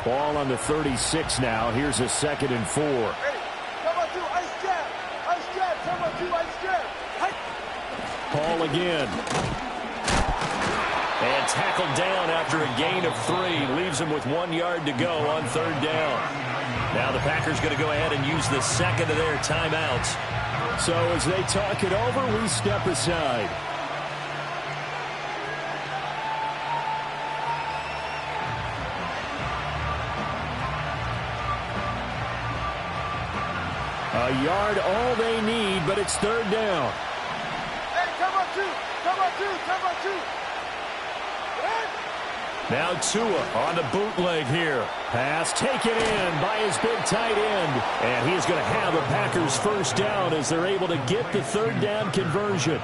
Ball on the 36 now. Here's a 2nd and 4. Ball again. And tackled down after a gain of 3. Leaves him with 1 yard to go on 3rd down. Now the Packers going to go ahead and use the second of their timeouts. So as they talk it over, we step aside. A yard all they need, but it's 3rd down. Hey, come on, 2. Come on, 2. Come on, 2. Now Tua on the bootleg here. Pass taken in by his big tight end. And he is going to have a Packers 1st down as they're able to get the 3rd down conversion.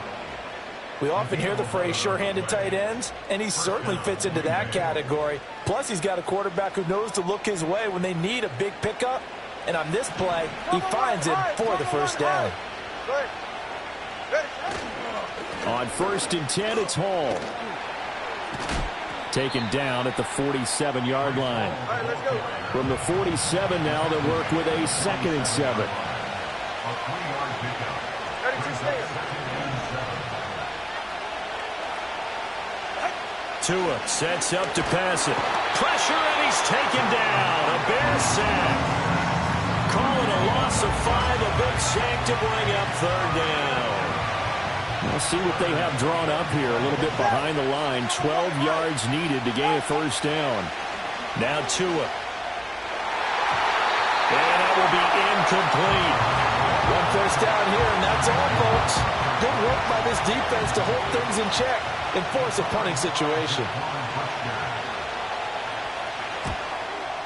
We often hear the phrase sure-handed tight ends, and he certainly fits into that category. Plus, he's got a quarterback who knows to look his way when they need a big pickup. And on this play, he finds it for the 1st down. On 1st and 10, it's Hall. Taken down at the 47-yard line. From the 47 now, they work with a 2nd and 7. Tua sets up to pass it. Pressure, and he's taken down. A Bear sack. Call it a loss of 5. A big sack to bring up 3rd down. We'll see what they have drawn up here. A little bit behind the line. 12 yards needed to gain a 1st down. Now Tua. And that will be incomplete. 1 first down here, and that's all, folks. Good work by this defense to hold things in check and force a punting situation.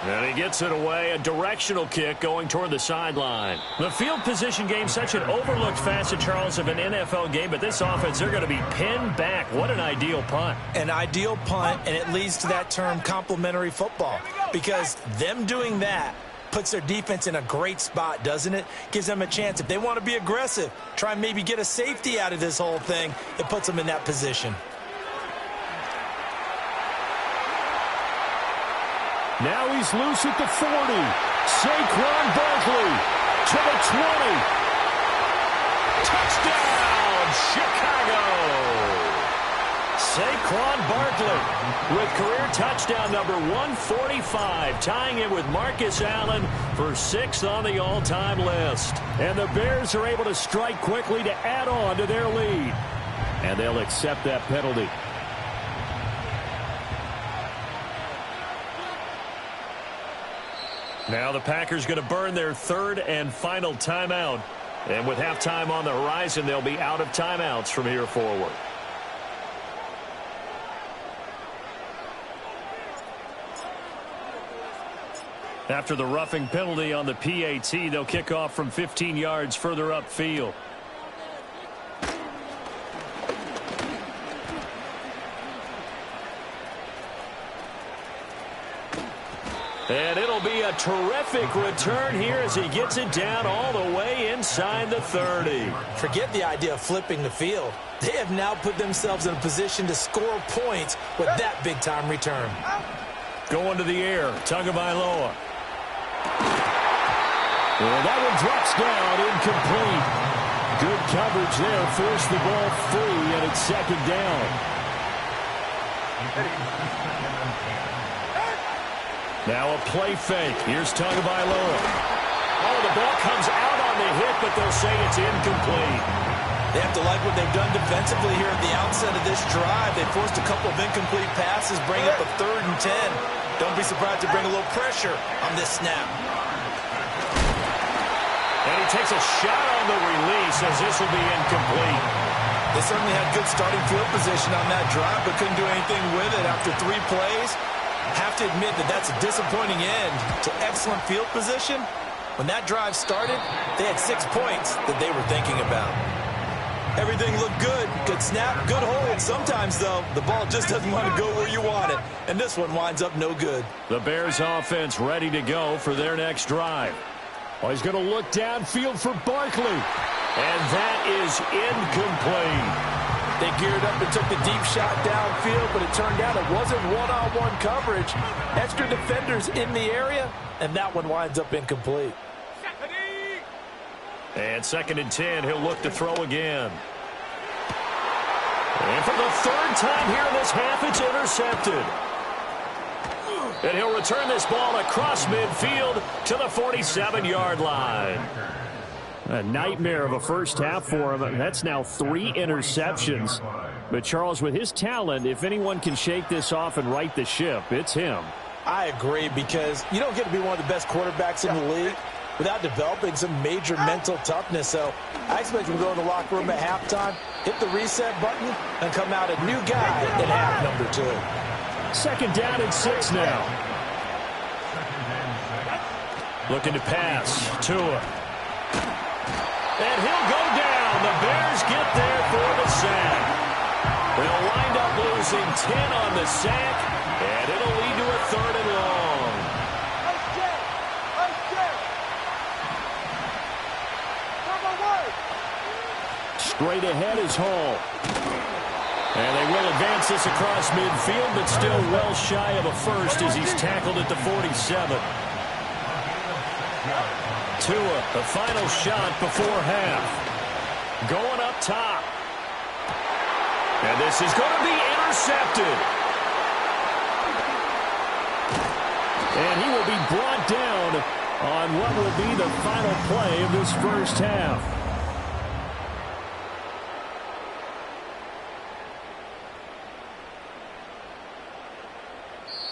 And he gets it away. A directional kick going toward the sideline. The field position game, such an overlooked facet, Charles, of an NFL game. But this offense, they're going to be pinned back. What an ideal punt. An ideal punt, and it leads to that term complementary football. Because them doing that puts their defense in a great spot, doesn't it? Gives them a chance. If they want to be aggressive, try and maybe get a safety out of this whole thing, it puts them in that position. Now he's loose at the 40. Saquon Barkley to the 20. Touchdown, Chicago. Saquon Barkley with career touchdown number 145, tying it with Marcus Allen for 6th on the all-time list. And the Bears are able to strike quickly to add on to their lead. And they'll accept that penalty. Now the Packers going to burn their 3rd and final timeout. And with halftime on the horizon, they'll be out of timeouts from here forward. After the roughing penalty on the PAT, they'll kick off from 15 yards further upfield. And it'll be a terrific return here as he gets it down all the way inside the 30. Forget the idea of flipping the field. They have now put themselves in a position to score points with that big-time return. Going to the air, Tagovailoa. Well, that one drops down, incomplete. Good coverage there, forced the ball free, and it's 2nd down. Now a play fake. Here's Tagovailoa. Oh, the ball comes out on the hit, but they'll say it's incomplete. They have to like what they've done defensively here at the outset of this drive. They forced a couple of incomplete passes, bring up a 3rd and 10. Don't be surprised to bring a little pressure on this snap. And he takes a shot on the release as this will be incomplete. They certainly had good starting field position on that drive, but couldn't do anything with it after 3 plays. Have to admit that that's a disappointing end to excellent field position. When that drive started, they had 6 points that they were thinking about. Everything looked good. Good snap, good hold. Sometimes, though, the ball just doesn't want to go where you want it. And this one winds up no good. The Bears offense ready to go for their next drive. Oh, he's going to look downfield for Barkley. And that is incomplete. They geared up and took the deep shot downfield, but it turned out it wasn't one-on-one coverage. Extra defenders in the area, and that one winds up incomplete. And 2nd and 10, he'll look to throw again. And for the 3rd time here in this half, it's intercepted. And he'll return this ball across midfield to the 47-yard line. A nightmare of a first half for him. That's now 3 interceptions. But, Charles, with his talent, if anyone can shake this off and right the ship, it's him. I agree, because you don't get to be one of the best quarterbacks in the league without developing some major mental toughness. So I expect him to go in the locker room at halftime, hit the reset button, and come out a new guy in half number 2. 2nd down and 6 now. Looking to pass. Tua. And he'll go down. The Bears get there for the sack. They'll wind up losing 10 on the sack, and it'll lead to a 3rd and long. Straight ahead is Hall. And they will advance this across midfield, but still well shy of a first as he's tackled at the 47. Tua, the final shot before half. Going up top. And this is going to be intercepted. And he will be brought down on what will be the final play of this first half.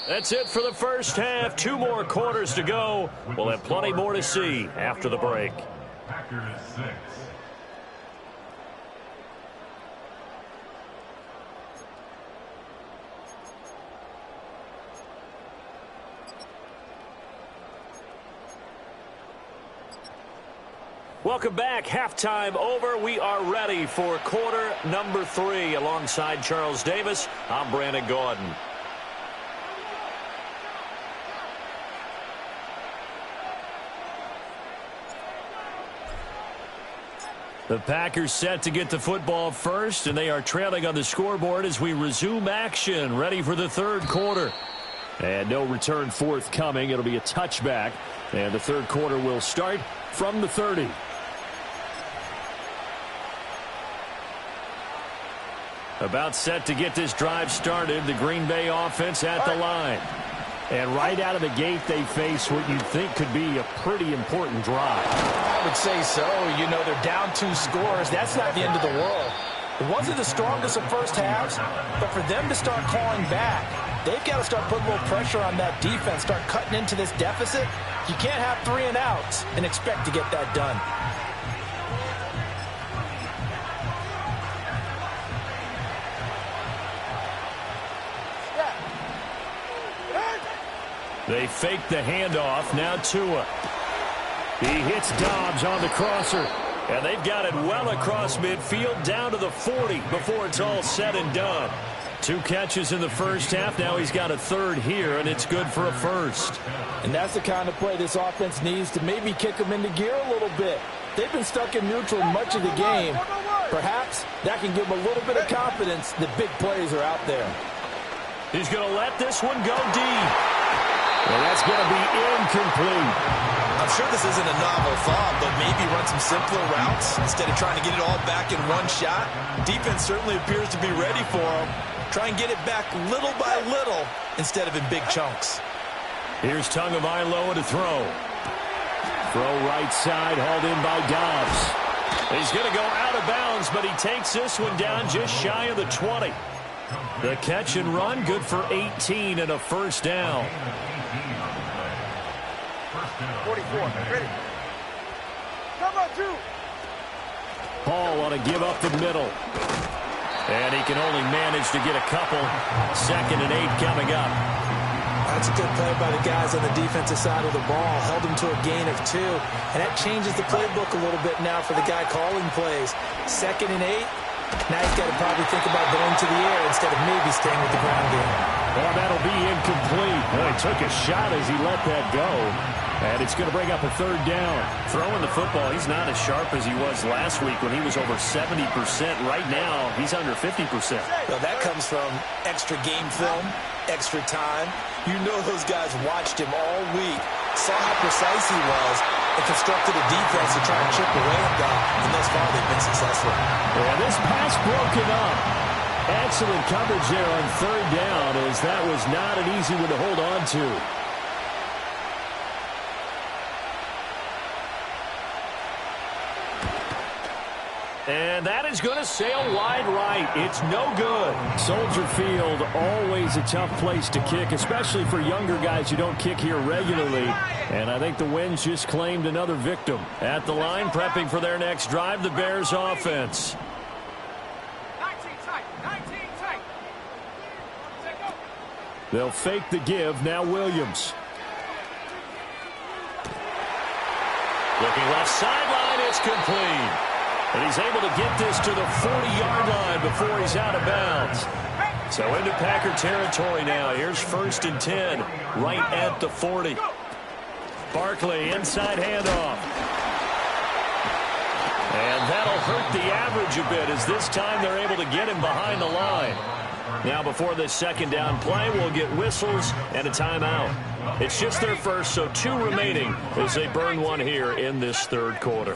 That's it for the first half. 2 more quarters to go. We'll have plenty more to see after the break. Packers 6. Welcome back. Halftime over. We are ready for quarter number 3. Alongside Charles Davis, I'm Brandon Gordon. The Packers set to get the football first, and they are trailing on the scoreboard as we resume action, ready for the 3rd quarter. And no return forthcoming. It'll be a touchback, and the 3rd quarter will start from the 30. About set to get this drive started, the Green Bay offense at the line. And right out of the gate, they face what you'd think could be a pretty important drive. I would say so. You know, they're down 2 scores. That's not the end of the world. It wasn't the strongest of first halves, but for them to start clawing back, they've got to start putting a little pressure on that defense, start cutting into this deficit. You can't have 3 and outs and expect to get that done. They fake the handoff. Now Tua. He hits Dobbs on the crosser. And they've got it well across midfield down to the 40 before it's all said and done. 2 catches in the first half. Now he's got a 3rd here, and it's good for a first. And that's the kind of play this offense needs to maybe kick them into gear a little bit. They've been stuck in neutral much of the game. Perhaps that can give them a little bit of confidence that big plays are out there. He's going to let this one go deep. And that's going to be incomplete. I'm sure this isn't a novel thought, but maybe run some simpler routes instead of trying to get it all back in one shot. Defense certainly appears to be ready for him. Try and get it back little by little instead of in big chunks. Here's Tagovailoa to throw. Throw right side, hauled in by Dobbs. He's going to go out of bounds, but he takes this one down just shy of the 20. The catch and run, good for 18 and a first down. 44, ready. Come on, Drew. Hall on a give up the middle. And he can only manage to get a couple. 2nd and 8 coming up. That's a good play by the guys on the defensive side of the ball. Held him to a gain of 2. And that changes the playbook a little bit now for the guy calling plays. 2nd and 8. Now he's got to probably think about going to the air instead of maybe staying with the ground game. Well, that'll be incomplete. Boy, took a shot as he let that go. And it's going to bring up a third down. Throwing the football, he's not as sharp as he was last week when he was over 70%. Right now, he's under 50%. Well, that comes from extra game film, extra time. You know those guys watched him all week, saw how precise he was, and constructed a defense to try and chip away at that. And thus far, they've been successful. Yeah, this pass broken up. Excellent coverage there on third down, as that was not an easy one to hold on to. And that is going to sail wide right. It's no good. Soldier Field, always a tough place to kick, especially for younger guys who don't kick here regularly. And I think the Winds just claimed another victim. At the line, prepping for their next drive, the Bears offense. 19 tight. They'll fake the give. Now Williams. Looking left sideline, it's complete. And he's able to get this to the 40-yard line before he's out of bounds. So into Packer territory now. Here's 1st and 10, right at the 40. Barkley, inside handoff. And that'll hurt the average a bit, as this time they're able to get him behind the line. Now before this second down play, we'll get whistles and a timeout. It's just their first, so 2 remaining as they burn one here in this third quarter.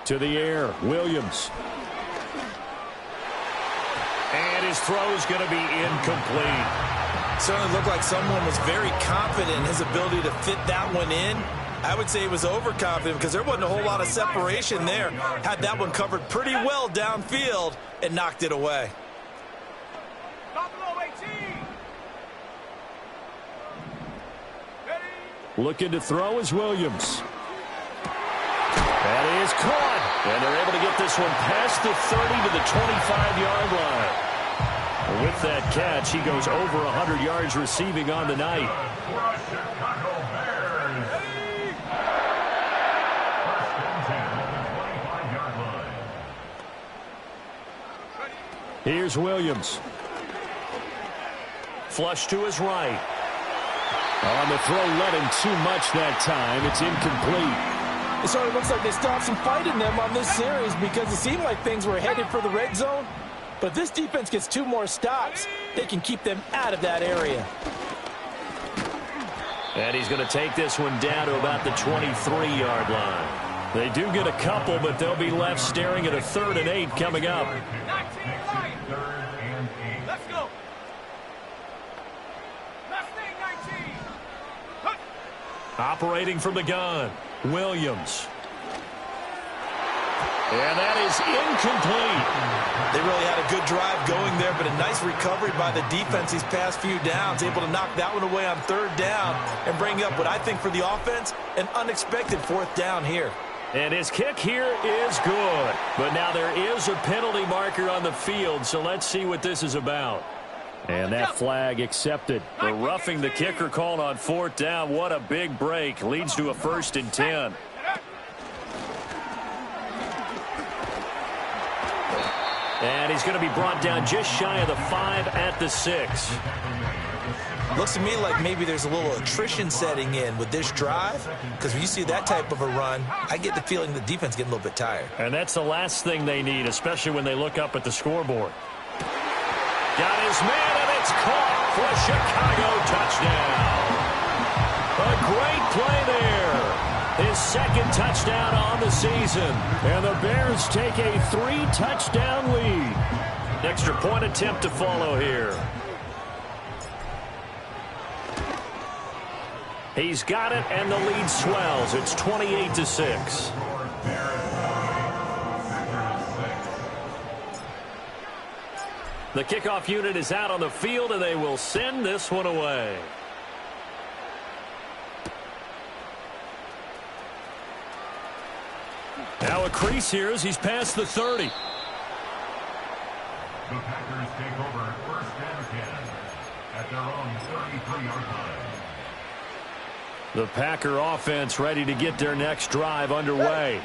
To the air, Williams. And his throw's going to be incomplete. Certainly looked like someone was very confident in his ability to fit that one in. I would say he was overconfident because there wasn't a whole lot of separation there. Had that one covered pretty well downfield and knocked it away. Looking to throw is Williams. That is caught. And they're able to get this one past the 30 to the 25-yard line. With that catch, he goes over 100 yards receiving on the night. Here's Williams. Flush to his right. On the throw, let him too much that time. It's incomplete. It sort of looks like they still have some fight in them on this series because it seemed like things were headed for the red zone. But this defense gets 2 more stops. They can keep them out of that area. And he's going to take this one down to about the 23-yard line. They do get a couple, but they'll be left staring at a 3rd and 8 coming up. 19 right. Let's go. Last thing, 19. Operating from the gun, Williams. And that is incomplete. They really had a good drive going there, but a nice recovery by the defense these past few downs, able to knock that one away on 3rd down and bring up what I think for the offense, an unexpected 4th down here. And his kick here is good. But now there is a penalty marker on the field, so let's see what this is about. And that flag accepted. The roughing the kicker called on 4th down. What a big break. Leads to a 1st and 10. And he's going to be brought down just shy of the 5 at the 6. Looks to me like maybe there's a little attrition setting in with this drive, because when you see that type of a run, I get the feeling the defense getting a little bit tired. And that's the last thing they need, especially when they look up at the scoreboard. Got his man, and it's caught for a Chicago touchdown. A great play there. His 2nd touchdown on the season. And the Bears take a 3-touchdown lead. Extra point attempt to follow here. He's got it, and the lead swells. It's 28-6. The kickoff unit is out on the field, and they will send this one away. Now a crease here as he's past the 30. The Packers take over 1st and 10 at their own 33-yard line. The Packer offense ready to get their next drive underway.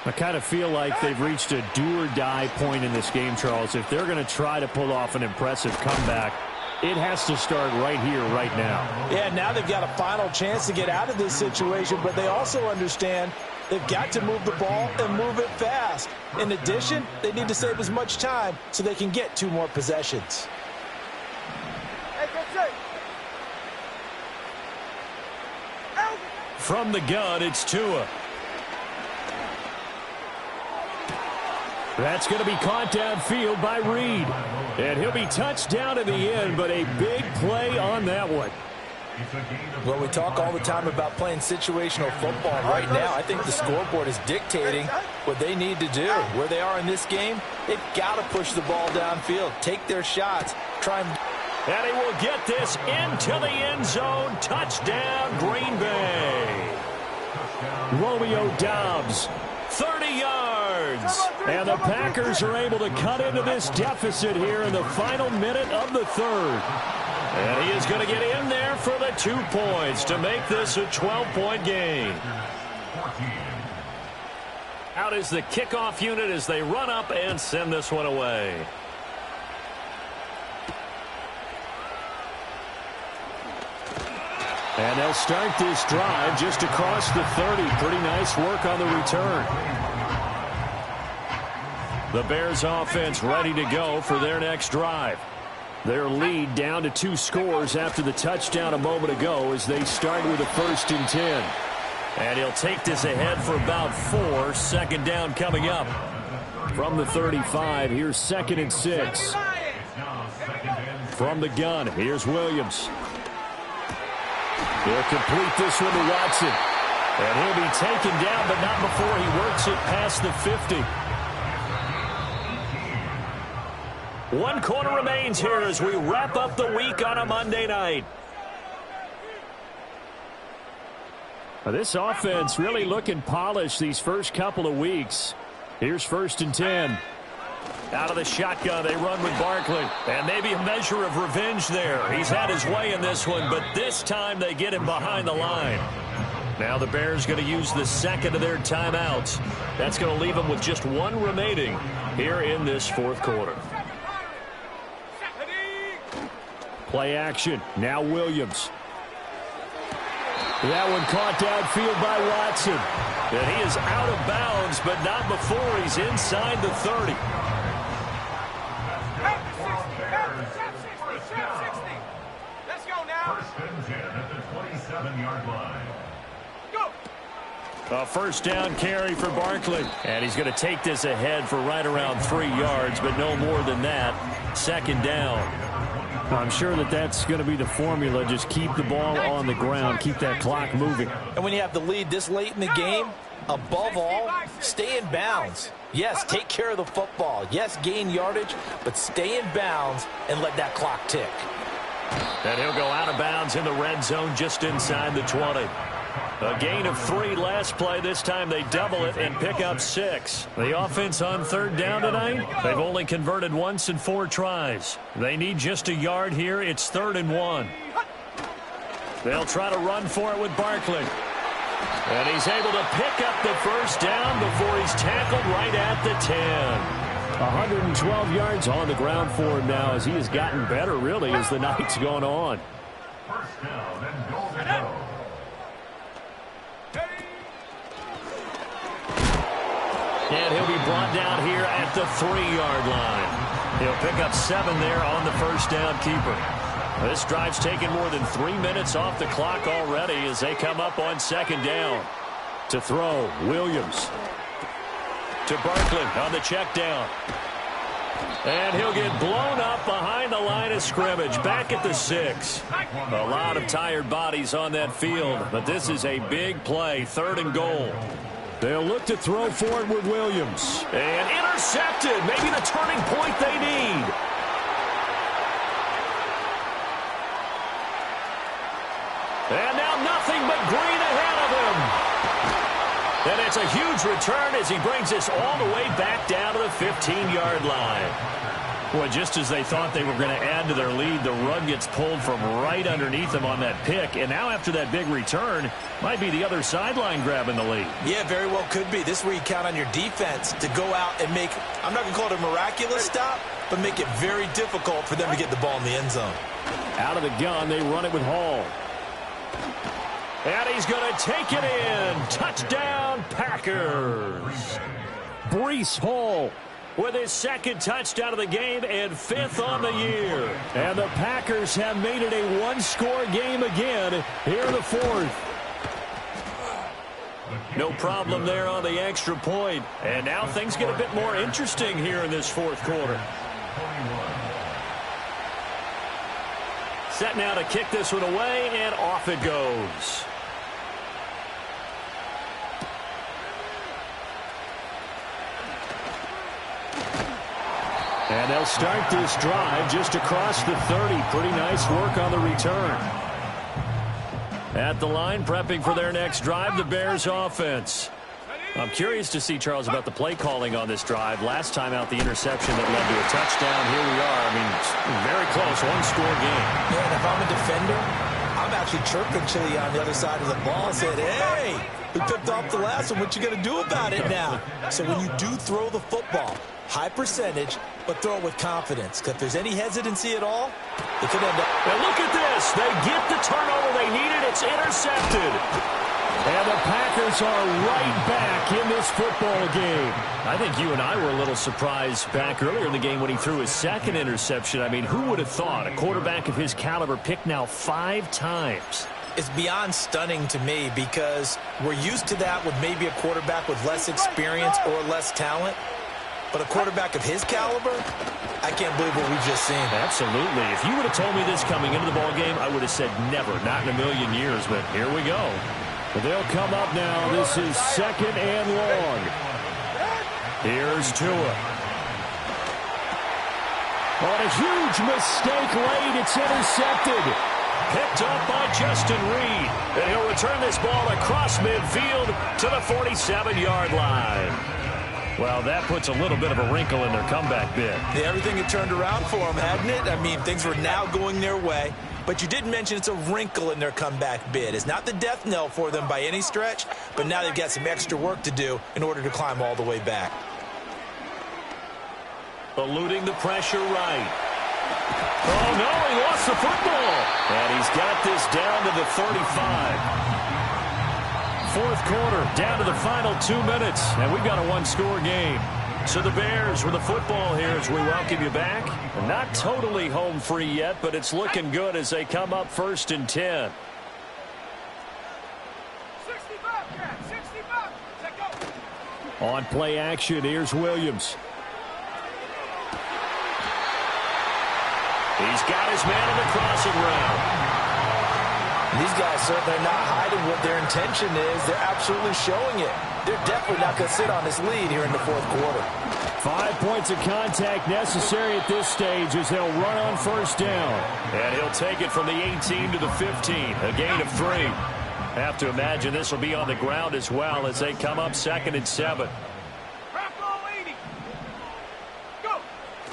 I kind of feel like they've reached a do-or-die point in this game, Charles. If they're going to try to pull off an impressive comeback, it has to start right here, right now. Yeah, now they've got a final chance to get out of this situation, but they also understand they've got to move the ball and move it fast. In addition, they need to save as much time so they can get 2 more possessions. From the gun, it's Tua. That's going to be caught downfield by Reed. And he'll be touched down in the end, but a big play on that one. Well, we talk all the time about playing situational football. Right now, I think the scoreboard is dictating what they need to do. Where they are in this game, they've got to push the ball downfield, take their shots, try and... And he will get this into the end zone. Touchdown, Green Bay. Romeo Doubs, 30 yards. And the Packers are able to cut into this deficit here in the final minute of the third. And he is going to get in there for the 2 points to make this a 12-point game. Out is the kickoff unit as they run up and send this one away. And they'll start this drive just across the 30. Pretty nice work on the return. The Bears offense ready to go for their next drive. Their lead down to 2 scores after the touchdown a moment ago as they start with a 1st and 10. And he'll take this ahead for about 4. Second down coming up. From the 35, here's 2nd and 6. From the gun, here's Williams. He'll complete this one to Watson. And he'll be taken down, but not before he works it past the 50. 1 quarter remains here as we wrap up the week on a Monday night. This offense really looking polished these first couple of weeks. Here's 1st and 10. Out of the shotgun, they run with Barkley. And maybe a measure of revenge there. He's had his way in this one, but this time they get him behind the line. Now the Bears going to use the 2nd of their timeouts. That's going to leave them with just 1 remaining here in this 4th quarter. Play action. Now Williams. That one caught downfield by Watson. And he is out of bounds, but not before he's inside the 30. Let's go now. 1st and 10 at the 27-yard line. Go. A 1st down carry for Barkley. And he's going to take this ahead for right around 3 yards, but no more than that. 2nd down. I'm sure that that's going to be the formula. Just keep the ball on the ground. Keep that clock moving. And when you have the lead this late in the game, above all, stay in bounds. Yes, take care of the football. Yes, gain yardage, but stay in bounds and let that clock tick. And he'll go out of bounds in the red zone just inside the 20. A gain of 3 last play. This time they double it and pick up 6. The offense on 3rd down tonight, they've only converted once in 4 tries. They need just a yard here. It's 3rd and 1. They'll try to run for it with Barkley. And he's able to pick up the 1st down before he's tackled right at the 10. 112 yards on the ground for him now as he has gotten better, really, as the night's gone on. 1st down and goal to go. And he'll be brought down here at the 3-yard line. He'll pick up 7 there on the 1st down keeper. This drive's taken more than 3 minutes off the clock already as they come up on 2nd down. To throw, Williams. To Barkley on the check down. And he'll get blown up behind the line of scrimmage. Back at the 6. A lot of tired bodies on that field, but this is a big play. 3rd and goal. They'll look to throw for it with Williams. And intercepted. Maybe the turning point they need. And now nothing but green ahead of him. And it's a huge return as he brings us all the way back down to the 15-yard line. Well, just as they thought they were going to add to their lead, the rug gets pulled from right underneath them on that pick. And now after that big return, might be the other sideline grabbing the lead. Yeah, very well could be. This is where you count on your defense to go out and make, I'm not going to call it a miraculous stop, but make it very difficult for them to get the ball in the end zone. Out of the gun, they run it with Hall. And he's going to take it in. Touchdown, Packers. Breece Hall with his second touchdown of the game and 5th on the year. And the Packers have made it a one-score game again here in the 4th. No problem there on the extra point. And now things get a bit more interesting here in this 4th quarter. Set now to kick this one away, and off it goes. And they'll start this drive just across the 30. Pretty nice work on the return. At the line, prepping for their next drive, the Bears offense. I'm curious to see, Charles, about the play calling on this drive. Last time out, the interception that led to a touchdown. Here we are. I mean, very close, one-score game. Yeah, and if I'm a defender, I'm actually chirping Chili on the other side of the ball, saying, hey, we picked off the last one. What you going to do about it now? So when you do throw the football, high percentage, but throw it with confidence. Because if there's any hesitancy at all, it could end up. Now look at this. They get the turnover they needed. It's intercepted. And the Packers are right back in this football game. I think you and I were a little surprised back earlier in the game when he threw his second interception. I mean, who would have thought a quarterback of his caliber picked now 5 times? It's beyond stunning to me because we're used to that with maybe a quarterback with less experience or less talent. But a quarterback of his caliber, I can't believe what we've just seen. Absolutely. If you would have told me this coming into the ballgame, I would have said never, not in a million years. But here we go. But they'll come up now. This is 2nd and long. Here's Tua. On a huge mistake late, it's intercepted. Picked up by Justin Reed. And he'll return this ball across midfield to the 47-yard line. Well, that puts a little bit of a wrinkle in their comeback bid. Yeah, everything had turned around for them, hadn't it? I mean, things were now going their way. But you did mention it's a wrinkle in their comeback bid. It's not the death knell for them by any stretch, but now they've got some extra work to do in order to climb all the way back. Eluding the pressure right. Oh, no, he lost the football. And he's got this down to the 35. 4th quarter, down to the final 2 minutes, and we've got a one-score game. So the Bears with the football here as we welcome you back. Not totally home free yet, but it's looking good as they come up 1st and 10. 65. On play action, here's Williams. He's got his man in the crossing route. These guys certainly are not hiding what their intention is. They're absolutely showing it. They're definitely not going to sit on this lead here in the 4th quarter. 5 points of contact necessary at this stage as they'll run on 1st down. And he'll take it from the 18 to the 15, a gain of 3. Have to imagine this will be on the ground as well as they come up 2nd and 7.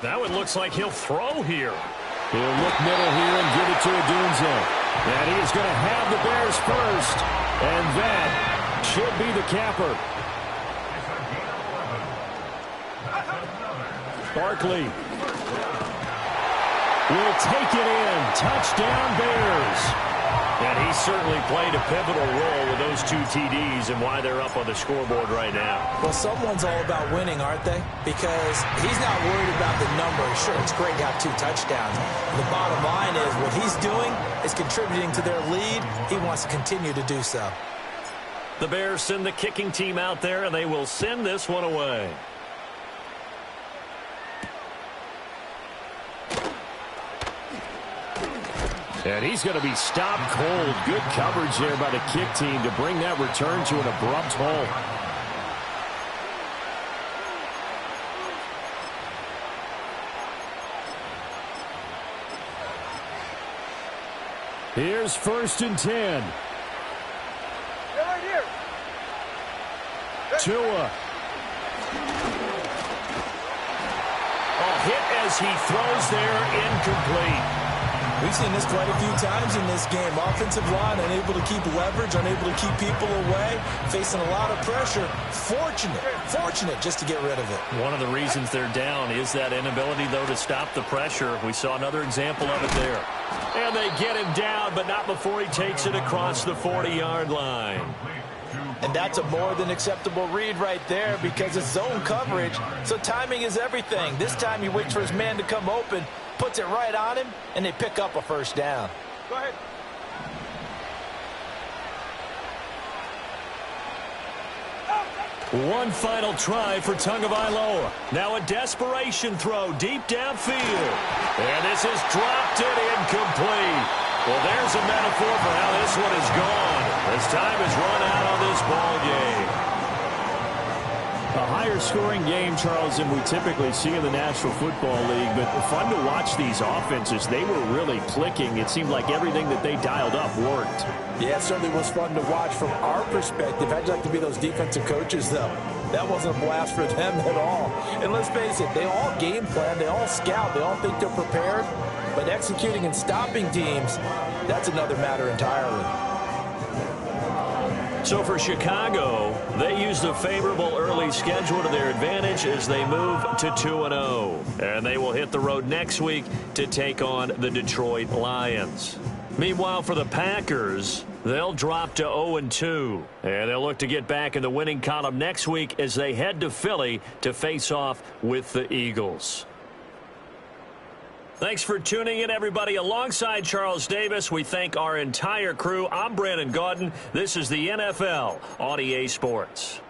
Now it looks like he'll throw here. He'll look middle here and give it to Odunze. And he is going to have the Bears first. And that should be the capper. Barkley will take it in. Touchdown, Bears. And he certainly played a pivotal role with those 2 TDs and why they're up on the scoreboard right now. Well, someone's all about winning, aren't they? Because he's not worried about the number. Sure, it's great to have 2 touchdowns. The bottom line is what he's doing is contributing to their lead. He wants to continue to do so. The Bears send the kicking team out there, and they will send this one away. And he's going to be stopped cold. Good coverage there by the kick team to bring that return to an abrupt halt. Here's 1st and 10. They're right here. Tua. Oh, hit as as he throws there, incomplete. We've seen this quite a few times in this game. Offensive line unable to keep leverage, unable to keep people away, facing a lot of pressure. Fortunate just to get rid of it. One of the reasons they're down is that inability, though, to stop the pressure. We saw another example of it there. And they get him down, but not before he takes it across the 40-yard line. And that's a more than acceptable read right there because it's zone coverage, so timing is everything. This time he waits for his man to come open, puts it right on him, and they pick up a first down. Go ahead. One final try for Tagovailoa. Now a desperation throw deep downfield. And this is dropped and incomplete. Well, there's a metaphor for how this one is gone. As time has run out on this ball game. A higher-scoring game, Charles, than we typically see in the National Football League, but fun to watch these offenses. They were really clicking. It seemed like everything that they dialed up worked. Yeah, it certainly was fun to watch from our perspective. I'd like to be those defensive coaches, though. That wasn't a blast for them at all. And let's face it, they all game plan, they all scout, they all think they're prepared. But executing and stopping teams, that's another matter entirely. So for Chicago, they used a favorable early schedule to their advantage as they move to 2-0. And they will hit the road next week to take on the Detroit Lions. Meanwhile, for the Packers, they'll drop to 0-2. And they'll look to get back in the winning column next week as they head to Philly to face off with the Eagles. Thanks for tuning in, everybody. Alongside Charles Davis, we thank our entire crew. I'm Brandon Gaudin. This is the NFL on EA Sports.